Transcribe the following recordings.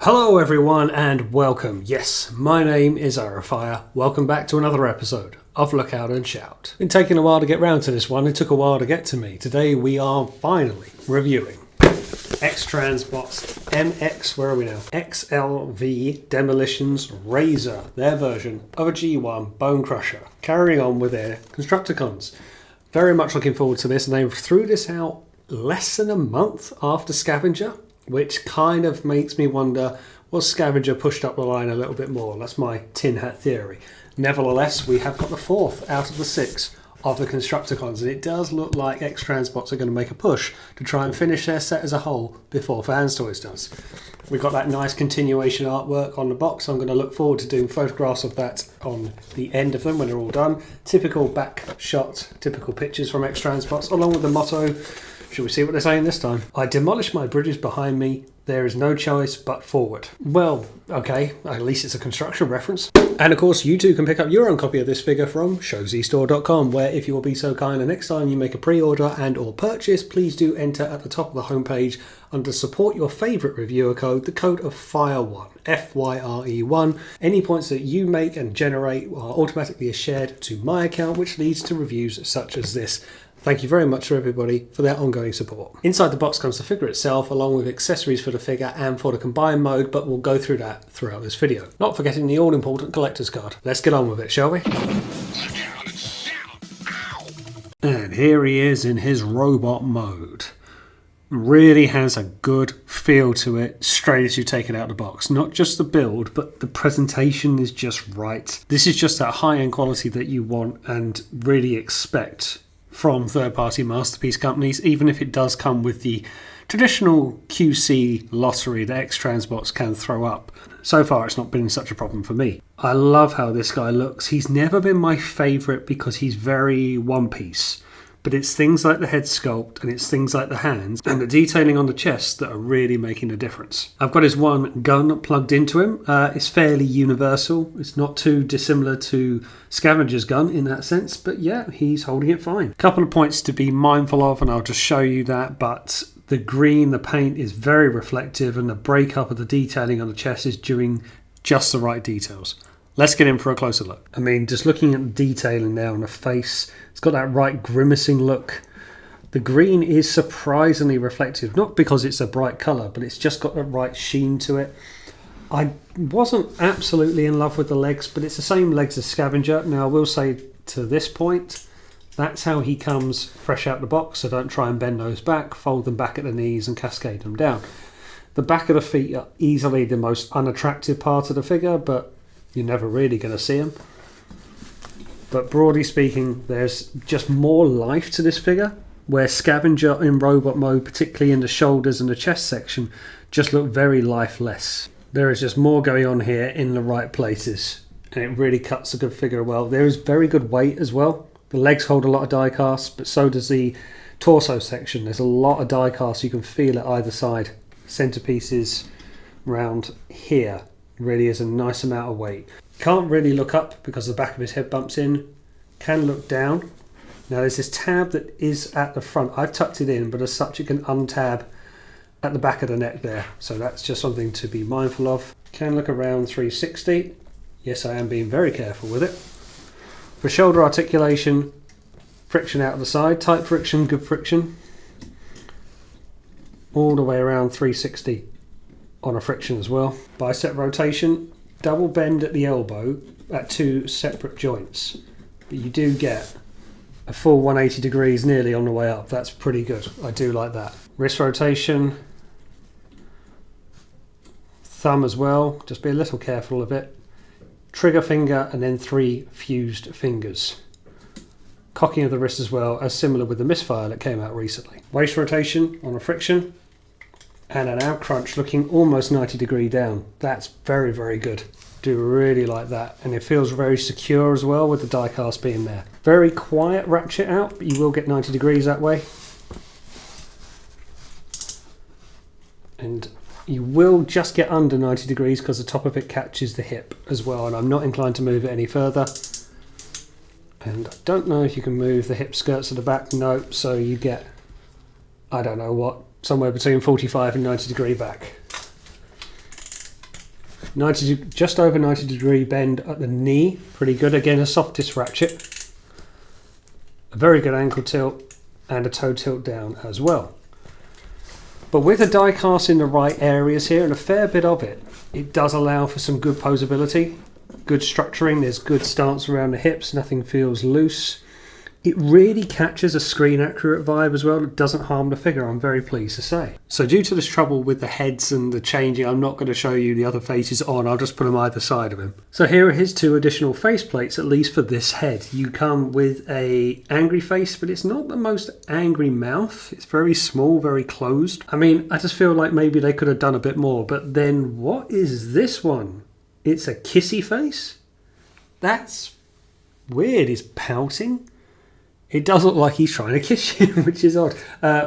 Hello everyone and welcome. Yes, my name is Arafire. Welcome back to another episode of Look Out and Shout. Been taking a while to get round to this one. It took a while to get to me. Today we are finally reviewing X-Transbots MX, where are we now? XLV Demolitions Razor, their version of a G1 Bonecrusher, carrying on with their Constructicons. Very much looking forward to this, and they threw this out less than a month after Scavenger, which kind of makes me wonder, was Scavenger pushed up the line a little bit more? That's my tin hat theory. Nevertheless, we have got the fourth out of the six of the Constructicons, and it does look like X-Transbots are going to make a push to try and finish their set as a whole before Fans Toys does. We've got that nice continuation artwork on the box. I'm going to look forward to doing photographs of that on the end of them when they're all done. Typical back shot, typical pictures from X-Transbots, along with the motto. Shall we see what they're saying this time? I demolish my bridges behind me. There is no choice but forward. Well, okay, at least it's a construction reference. And of course, you too can pick up your own copy of this figure from showzstore.com, where if you will be so kind, the next time you make a pre-order and or purchase, please do enter at the top of the homepage under support your favourite reviewer code, the code of FIRE1, F-Y-R-E-1. Any points that you make and generate are automatically shared to my account, which leads to reviews such as this. Thank you very much to everybody for their ongoing support. Inside the box comes the figure itself, along with accessories for the figure and for the combined mode, but we'll go through that throughout this video. Not forgetting the all-important collector's card. Let's get on with it, shall we? And here he is in his robot mode. Really has a good feel to it straight as you take it out of the box. Not just the build, but the presentation is just right. This is just that high-end quality that you want and really expect from third-party masterpiece companies, even if it does come with the traditional QC lottery that X-Transbots can throw up. So far it's not been such a problem for me. I love how this guy looks. He's never been my favourite because he's very one-piece, but it's things like the head sculpt and it's things like the hands and the detailing on the chest that are really making a difference. I've got his one gun plugged into him. It's fairly universal. It's not too dissimilar to Scavenger's gun in that sense, but yeah, he's holding it fine. Couple of points to be mindful of, and I'll just show you that, but the green, the paint is very reflective, and the breakup of the detailing on the chest is doing just the right details. Let's get in for a closer look. I mean, just looking at the detailing there on the face, it's got that right grimacing look. The green is surprisingly reflective, not because it's a bright colour, but it's just got the right sheen to it. I wasn't absolutely in love with the legs, but it's the same legs as Scavenger. Now, I will say to this point, that's how he comes fresh out the box, so don't try and bend those back, fold them back at the knees and cascade them down. The back of the feet are easily the most unattractive part of the figure, but you're never really going to see them. But broadly speaking, there's just more life to this figure, where Scavenger in robot mode, particularly in the shoulders and the chest section, just look very lifeless. There is just more going on here in the right places, and it really cuts a good figure well. There is very good weight as well. The legs hold a lot of die cast, but so does the torso section. There's a lot of die cast you can feel at either side. Centerpieces round here. Really is a nice amount of weight. Can't really look up because the back of his head bumps in. Can look down. Now there's this tab that is at the front. I've tucked it in, but as such it can untab at the back of the neck there. So that's just something to be mindful of. Can look around 360. Yes, I am being very careful with it. For shoulder articulation, friction out of the side. Tight friction, good friction. All the way around 360. On a friction as well. Bicep rotation, double bend at the elbow at two separate joints. But you do get a full 180 degrees nearly on the way up. That's pretty good. I do like that. Wrist rotation. Thumb as well. Just be a little careful of it. Trigger finger and then 3 fused fingers. Cocking of the wrist as well, as similar with the misfire that came out recently. Waist rotation on a friction. And an out crunch looking almost 90 degree down. That's very, very good. Do really like that. And it feels very secure as well with the die cast being there. Very quiet ratchet out, but you will get 90 degrees that way. And you will just get under 90 degrees because the top of it catches the hip as well. And I'm not inclined to move it any further. And I don't know if you can move the hip skirts at the back. Nope. So you get, I don't know what, somewhere between 45 and 90 degree back. just over 90-degree bend at the knee. Pretty good. Again, a softest ratchet. A very good ankle tilt and a toe tilt down as well. But with the die cast in the right areas here, and a fair bit of it, it does allow for some good posability, good structuring. There's good stance around the hips. Nothing feels loose. It really catches a screen accurate vibe as well. It doesn't harm the figure, I'm very pleased to say. So due to this trouble with the heads and the changing, I'm not going to show you the other faces on. I'll just put them either side of him. So here are his 2 additional face plates, at least for this head. You come with a angry face, but it's not the most angry mouth. It's very small, very closed. I mean, I just feel like maybe they could have done a bit more. But then what is this one? It's a kissy face? That's weird. He's pouting. It does look like he's trying to kiss you, which is odd.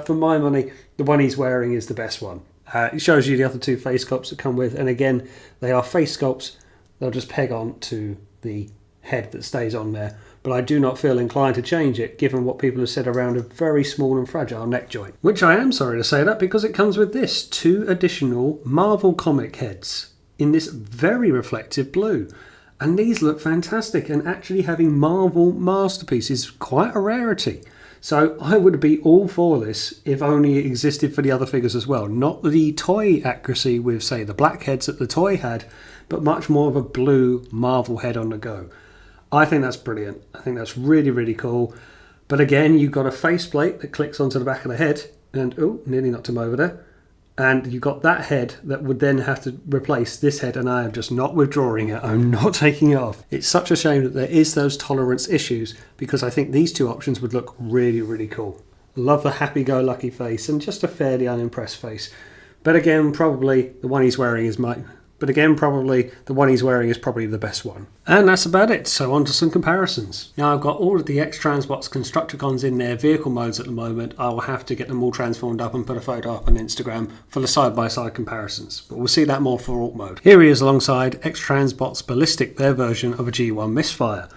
For my money, the one he's wearing is the best one. It shows you the other 2 face sculpts that come with, and again, they are face sculpts. They'll just peg on to the head that stays on there. But I do not feel inclined to change it, given what people have said around a very small and fragile neck joint. Which I am sorry to say that, because it comes with this 2 additional Marvel comic heads in this very reflective blue. And these look fantastic, and actually having Marvel masterpieces is quite a rarity. So I would be all for this if only it existed for the other figures as well. Not the toy accuracy with, say, the black heads that the toy had, but much more of a blue Marvel head on the go. I think that's brilliant. I think that's really, really cool. But again, you've got a faceplate that clicks onto the back of the head, and oh, nearly knocked him over there. And you've got that head that would then have to replace this head, and I am just not withdrawing it. I'm not taking it off. It's such a shame that there is those tolerance issues, because I think these 2 options would look really, really cool. Love the happy-go-lucky face and just a fairly unimpressed face. But again, probably the one he's wearing is probably the best one. And that's about it, so on to some comparisons. Now I've got all of the X-Transbots Constructicons in their vehicle modes at the moment. I will have to get them all transformed up and put a photo up on Instagram for the side-by-side comparisons, but we'll see that more for alt mode. Here he is alongside X-Transbots Ballistic, their version of a G1 Misfire.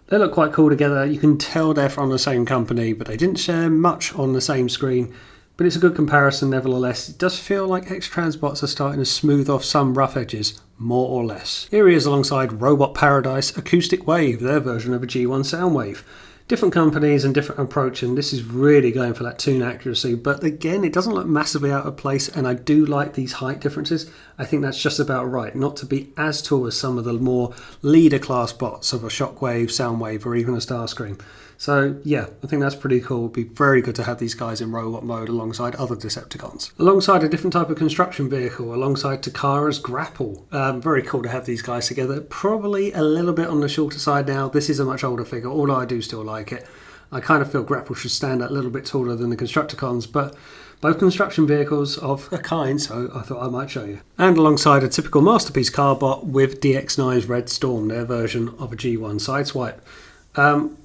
They look quite cool together. You can tell they're from the same company, but they didn't share much on the same screen. But it's a good comparison nevertheless. It does feel like X-Transbots are starting to smooth off some rough edges, more or less. Here he is alongside Robot Paradise Acoustic Wave, their version of a G1 Soundwave. Different companies and different approach, and this is really going for that tune accuracy. But again, it doesn't look massively out of place, and I do like these height differences. I think that's just about right, not to be as tall as some of the more leader class bots of a Shockwave, Soundwave, or even a Starscream. So yeah, I think that's pretty cool. It'd be very good to have these guys in robot mode alongside other Decepticons. Alongside a different type of construction vehicle, alongside Takara's Grapple. Very cool to have these guys together. Probably a little bit on the shorter side now. This is a much older figure, although I do still like it. I kind of feel Grapple should stand a little bit taller than the Constructicons, but both construction vehicles of a kind, so I thought I might show you. And alongside a typical Masterpiece car bot with DX9's Red Storm, their version of a G1 Sideswipe.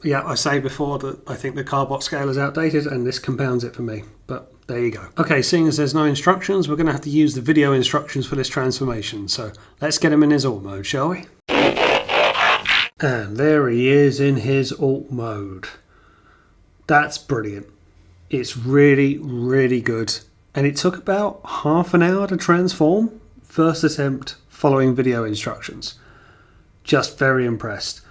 Yeah, I say before that I think the Carbot scale is outdated, and this compounds it for me, but there you go. Okay, seeing as there's no instructions, we're going to have to use the video instructions for this transformation, so let's get him in his alt mode, shall we? And there he is in his alt mode. That's brilliant. It's really, really good, and it took about half an hour to transform. First attempt following video instructions. Just very impressed.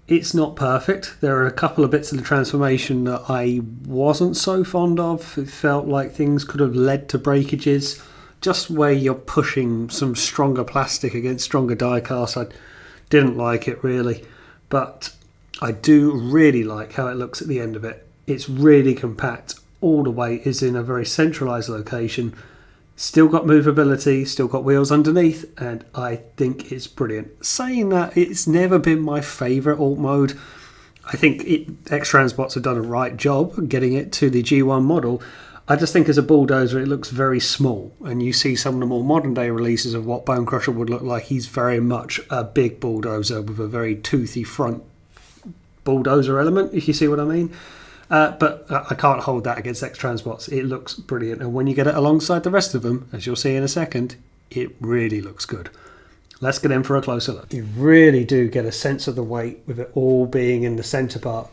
It's not perfect. There are a couple of bits of the transformation that I wasn't so fond of. It felt like things could have led to breakages. Just where you're pushing some stronger plastic against stronger die cast, I didn't like it really. But I do really like how it looks at the end of it. It's really compact. All the weight is in a very centralised location. Still got movability, still got wheels underneath, and I think it's brilliant. Saying that, it's never been my favourite alt mode. I think X-Transbots have done a right job getting it to the G1 model. I just think as a bulldozer it looks very small, and you see some of the more modern day releases of what Bonecrusher would look like. He's very much a big bulldozer with a very toothy front bulldozer element, if you see what I mean. But I can't hold that against X-Transbots. It looks brilliant, and when you get it alongside the rest of them, as you'll see in a second, it really looks good. Let's get in for a closer look. You really do get a sense of the weight with it all being in the centre part.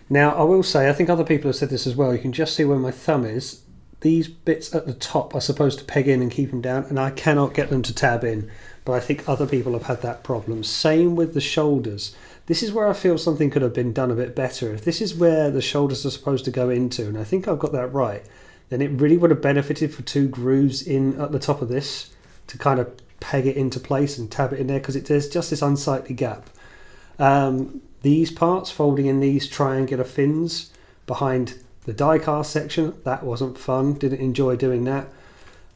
Now, I will say, I think other people have said this as well, you can just see where my thumb is. These bits at the top are supposed to peg in and keep them down, and I cannot get them to tab in. but I think other people have had that problem. Same with the shoulders. This is where I feel something could have been done a bit better. If this is where the shoulders are supposed to go into, and I think I've got that right, then it really would have benefited for 2 grooves in at the top of this to kind of peg it into place and tab it in there, because there's just this unsightly gap. These parts folding in these triangular fins behind the die-cast section, that wasn't fun, didn't enjoy doing that.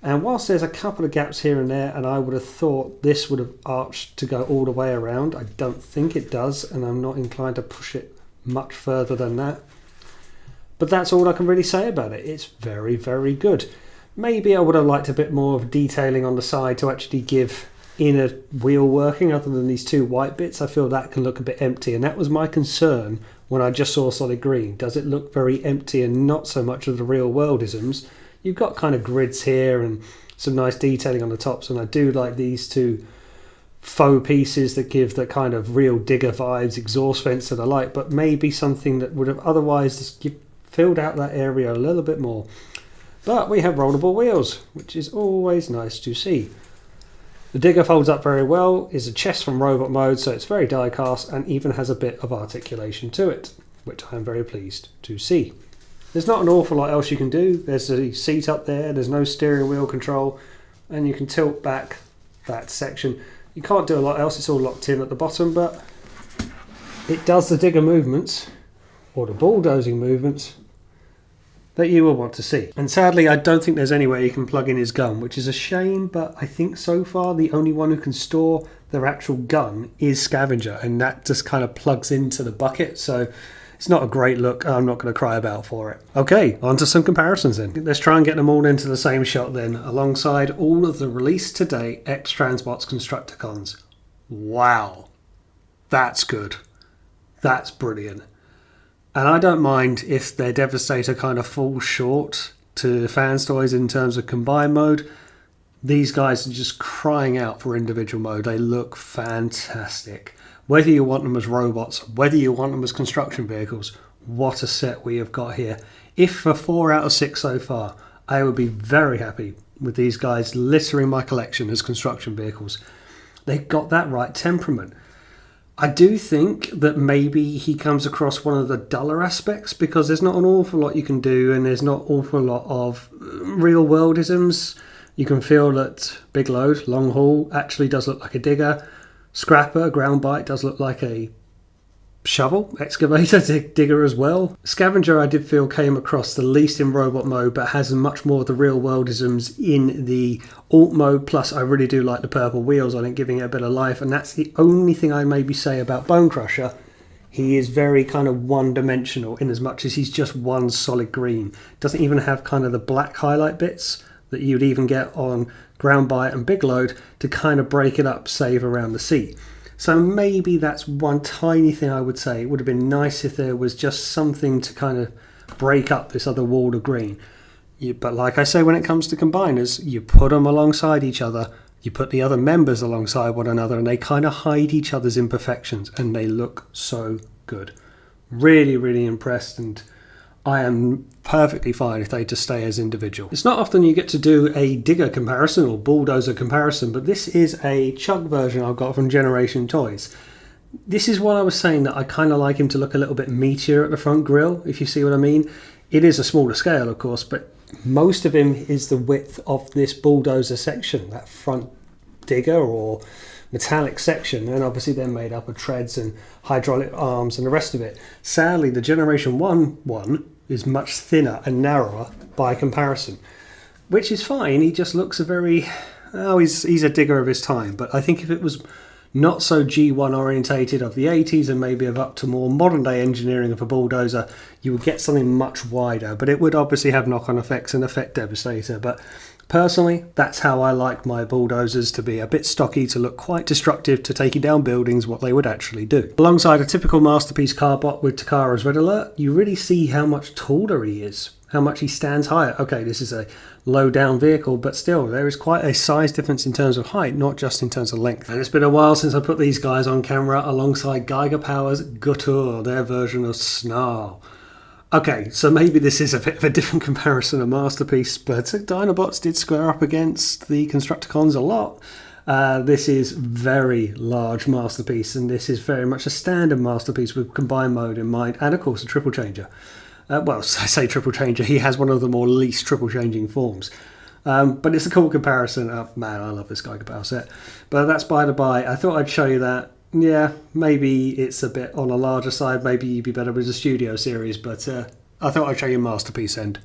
And whilst there's a couple of gaps here and there, and I would have thought this would have arched to go all the way around, I don't think it does, and I'm not inclined to push it much further than that. But that's all I can really say about it. It's very, very good. Maybe I would have liked a bit more of detailing on the side to actually give inner wheel working other than these 2 white bits. I feel that can look a bit empty, and that was my concern when I just saw solid green. Does it look very empty and not so much of the real worldisms? You've got kind of grids here and some nice detailing on the tops, and I do like these 2 faux pieces that give the kind of real digger vibes, exhaust vents that I like, but maybe something that would have otherwise just filled out that area a little bit more. But we have rollable wheels, which is always nice to see. The digger folds up very well, is a chest from robot mode, so it's very die cast and even has a bit of articulation to it, which I am very pleased to see. There's not an awful lot else you can do. There's a seat up there, there's no steering wheel control, and you can tilt back that section. You can't do a lot else, it's all locked in at the bottom, but it does the digger movements, or the bulldozing movements, that you will want to see. And sadly, I don't think there's anywhere you can plug in his gun, which is a shame, but I think so far the only one who can store their actual gun is Scavenger, and that just kind of plugs into the bucket, so it's not a great look. I'm not going to cry about for it. Okay, on to some comparisons then. Let's try and get them all into the same shot then, alongside all of the released today X-Transbots Constructicons. Wow, that's good. That's brilliant. And I don't mind if their Devastator kind of falls short to Fans Toys in terms of combined mode. These guys are just crying out for individual mode. They look fantastic. Whether you want them as robots, whether you want them as construction vehicles, what a set we have got here. If for 4 out of 6 so far, I would be very happy with these guys littering my collection as construction vehicles. They've got that right temperament. I do think that maybe he comes across one of the duller aspects because there's not an awful lot you can do and there's not an awful lot of real worldisms. You can feel that Big Load, Long Haul, actually does look like a digger. Scrapper, Ground Bite, does look like a shovel, excavator, digger as well. Scavenger I did feel came across the least in robot mode, but has much more of the real worldisms in the alt mode. Plus I really do like the purple wheels on it, giving it a bit of life, and that's the only thing I maybe say about Bonecrusher. He is very kind of one-dimensional in as much as he's just one solid green. Doesn't even have kind of the black highlight bits that you'd even get on Ground Bite and Big Load to kind of break it up, save around the seat. So maybe that's one tiny thing I would say. It would have been nice if there was just something to kind of break up this other wall of green. But like I say, when it comes to combiners, you put them alongside each other, you put the other members alongside one another, and they kind of hide each other's imperfections, and they look so good. Really, really impressed, and I am perfectly fine if they just stay as individual. It's not often you get to do a digger comparison or bulldozer comparison, but this is a chug version I've got from Generation Toys. This is what I was saying, that I kind of like him to look a little bit meatier at the front grille, if you see what I mean. It is a smaller scale, of course, but most of him is the width of this bulldozer section, that front digger or metallic section, and obviously they're made up of treads and hydraulic arms and the rest of it. Sadly, the Generation 1 one is much thinner and narrower by comparison, which is fine. He just looks a very, he's a digger of his time. But I think if it was not so G1 orientated of the 80s and maybe of up to more modern day engineering of a bulldozer, you would get something much wider, but it would obviously have knock-on effects and affect Devastator. But personally, that's how I like my bulldozers, to be a bit stocky, to look quite destructive, to taking down buildings, what they would actually do. Alongside a typical Masterpiece Carbot with Takara's Red Alert, you really see how much taller he is, how much he stands higher. Okay, this is a low down vehicle, but still there is quite a size difference in terms of height, not just in terms of length. And it's been a while since I put these guys on camera alongside Geiger Power's Gutur, their version of Snarl. Okay, so maybe this is a bit of a different comparison of Masterpiece, but Dinobots did square up against the Constructicons a lot. This is very large masterpiece, and this is very much a standard masterpiece with combined mode in mind, and of course a triple changer. Well, I say triple changer, he has one of the more least triple changing forms. But it's a cool comparison. Oh, man, I love this Geiger set. But that's by the by. I thought I'd show you that. Yeah, maybe it's a bit on a larger side. Maybe you'd be better with the Studio series, but I thought I'd show you masterpiece end.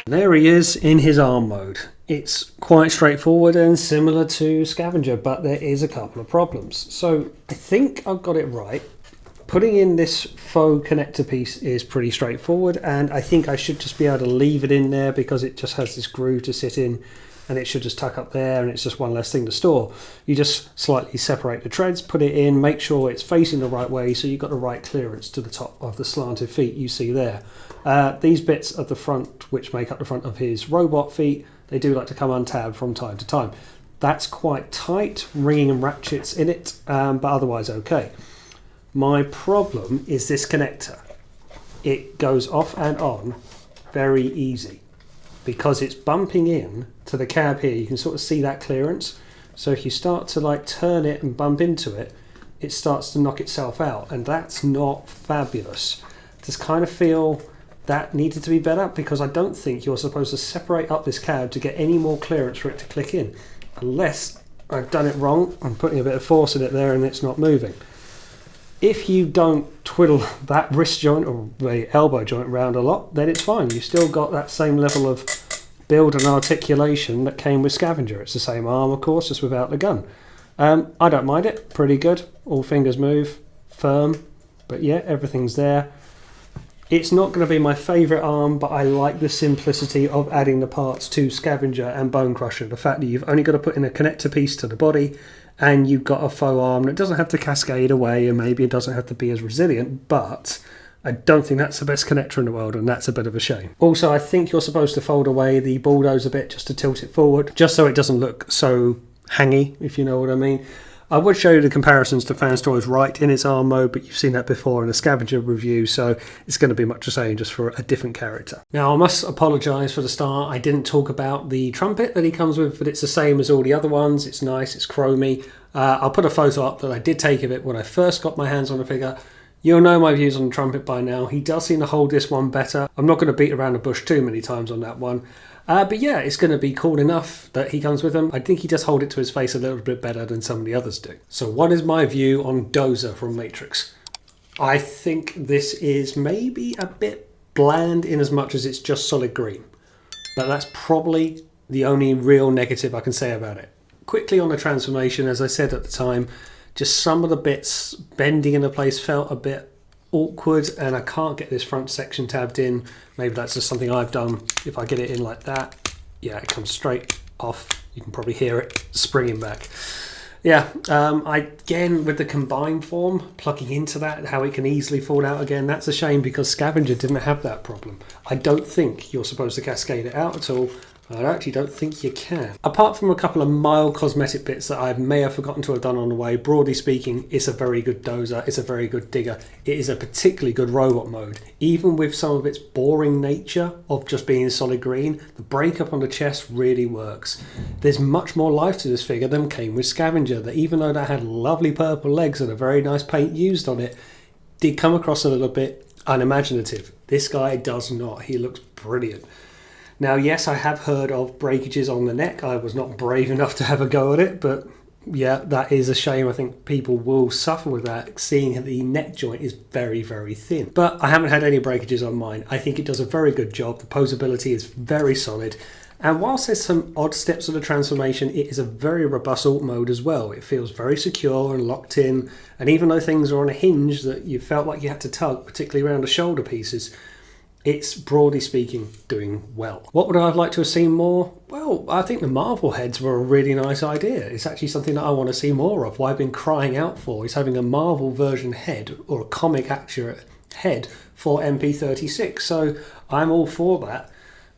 There he is in his arm mode. It's quite straightforward and similar to Scavenger, but there is a couple of problems. So I think I've got it right. Putting in this faux connector piece is pretty straightforward, and I think I should just be able to leave it in there because it just has this groove to sit in, and it should just tuck up there, and it's just one less thing to store. You just slightly separate the treads, put it in, make sure it's facing the right way so you've got the right clearance to the top of the slanted feet you see there. These bits at the front, which make up the front of his robot feet, they do like to come untabbed from time to time. That's quite tight, ringing and ratchets in it, but otherwise okay. My problem is this connector. It goes off and on very easy because it's bumping in to the cab here. You can sort of see that clearance. So if you start to like turn it and bump into it, it starts to knock itself out, and that's not fabulous. Just kind of feel that needed to be better because I don't think you're supposed to separate up this cab to get any more clearance for it to click in, unless I've done it wrong. I'm putting a bit of force in it there and it's not moving. If you don't twiddle that wrist joint or the elbow joint around a lot, then it's fine. You've still got that same level of build and articulation that came with Scavenger. It's the same arm, of course, just without the gun. I don't mind it. Pretty good. All fingers move. Firm. But yeah, everything's there. It's not going to be my favourite arm, but I like the simplicity of adding the parts to Scavenger and Bonecrusher. The fact that you've only got to put in a connector piece to the body, and you've got a faux arm that doesn't have to cascade away, and maybe it doesn't have to be as resilient, but I don't think that's the best connector in the world, and that's a bit of a shame. Also, I think you're supposed to fold away the bulldozer bit just to tilt it forward, just so it doesn't look so hangy, if you know what I mean. I would show you the comparisons to Fanstoy's right in its arm mode, but you've seen that before in a Scavenger review, so it's going to be much the same, just for a different character. Now, I must apologise for the start. I didn't talk about the trumpet that he comes with, but it's the same as all the other ones. It's nice, it's chromy. I'll put a photo up that I did take of it when I first got my hands on the figure. You'll know my views on the trumpet by now. He does seem to hold this one better. I'm not going to beat around the bush too many times on that one. But yeah, it's going to be cool enough that he comes with them. I think he does hold it to his face a little bit better than some of the others do. So what is my view on Dozer from Matrix? I think this is maybe a bit bland in as much as it's just solid green. But that's probably the only real negative I can say about it. Quickly on the transformation, as I said at the time, just some of the bits bending into place felt a bit awkward, and I can't get this front section tabbed in. Maybe that's just something I've done. If I get it in like that, yeah, it comes straight off. You can probably hear it springing back. Yeah, again, with the combined form, plugging into that, how it can easily fall out again, that's a shame because Scavenger didn't have that problem. I don't think you're supposed to cascade it out at all. I actually don't think you can. Apart from a couple of mild cosmetic bits that I may have forgotten to have done on the way, broadly speaking, it's a very good dozer, it's a very good digger. It is a particularly good robot mode. Even with some of its boring nature of just being solid green, the breakup on the chest really works. There's much more life to this figure than came with Scavenger, that even though that had lovely purple legs and a very nice paint used on it, did come across a little bit unimaginative. This guy does not. He looks brilliant. Now, yes, I have heard of breakages on the neck. I was not brave enough to have a go at it, but yeah, that is a shame. I think people will suffer with that, seeing that the neck joint is very, very thin. But I haven't had any breakages on mine. I think it does a very good job. The posability is very solid. And whilst there's some odd steps of the transformation, it is a very robust alt mode as well. It feels very secure and locked in. And even though things are on a hinge that you felt like you had to tug, particularly around the shoulder pieces, it's, broadly speaking, doing well. What would I have liked to have seen more? Well, I think the Marvel heads were a really nice idea. It's actually something that I want to see more of. What I've been crying out for is having a Marvel version head, or a comic accurate head, for MP36. So I'm all for that.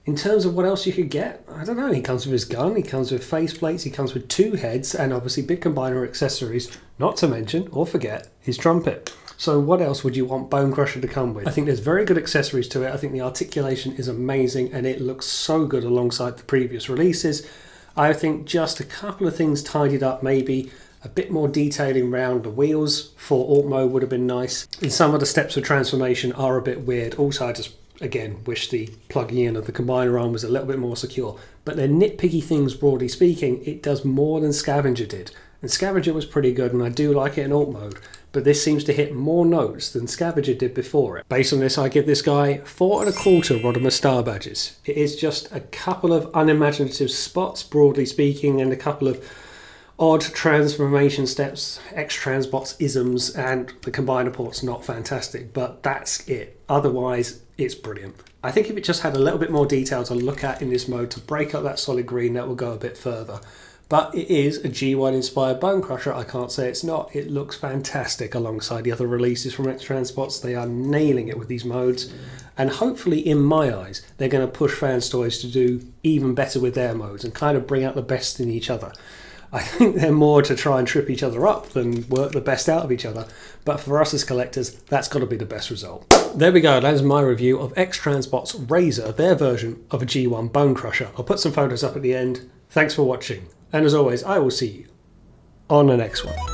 In terms of what else you could get, I don't know. He comes with his gun, he comes with face plates, he comes with 2 heads, and obviously big combiner accessories, not to mention, or forget, his trumpet. So what else would you want Bonecrusher to come with? I think there's very good accessories to it. I think the articulation is amazing and it looks so good alongside the previous releases. I think just a couple of things tidied up, maybe a bit more detailing around the wheels for Alt mode would have been nice. And some of the steps of transformation are a bit weird. Also, I just, again, wish the plugging in of the combiner arm was a little bit more secure. But they're nitpicky things, broadly speaking. It does more than Scavenger did. And Scavenger was pretty good, and I do like it in Alt mode. But this seems to hit more notes than Scavenger did before it. Based on this, I give this guy 4 1/4 Rodimus star badges. It is just a couple of unimaginative spots, broadly speaking, and a couple of odd transformation steps, X-Transbots isms, and the combiner port's not fantastic, but that's it. Otherwise, it's brilliant. I think if it just had a little bit more detail to look at in this mode to break up that solid green, that will go a bit further. But it is a G1 inspired Bonecrusher, I can't say it's not. It looks fantastic alongside the other releases from X-Transbots. They are nailing it with these modes. And hopefully, in my eyes, they're going to push Fans Toys to do even better with their modes and kind of bring out the best in each other. I think they're more to try and trip each other up than work the best out of each other. But for us as collectors, that's got to be the best result. There we go, that is my review of X-Transbots Razor, their version of a G1 Bonecrusher. I'll put some photos up at the end. Thanks for watching. And as always, I will see you on the next one.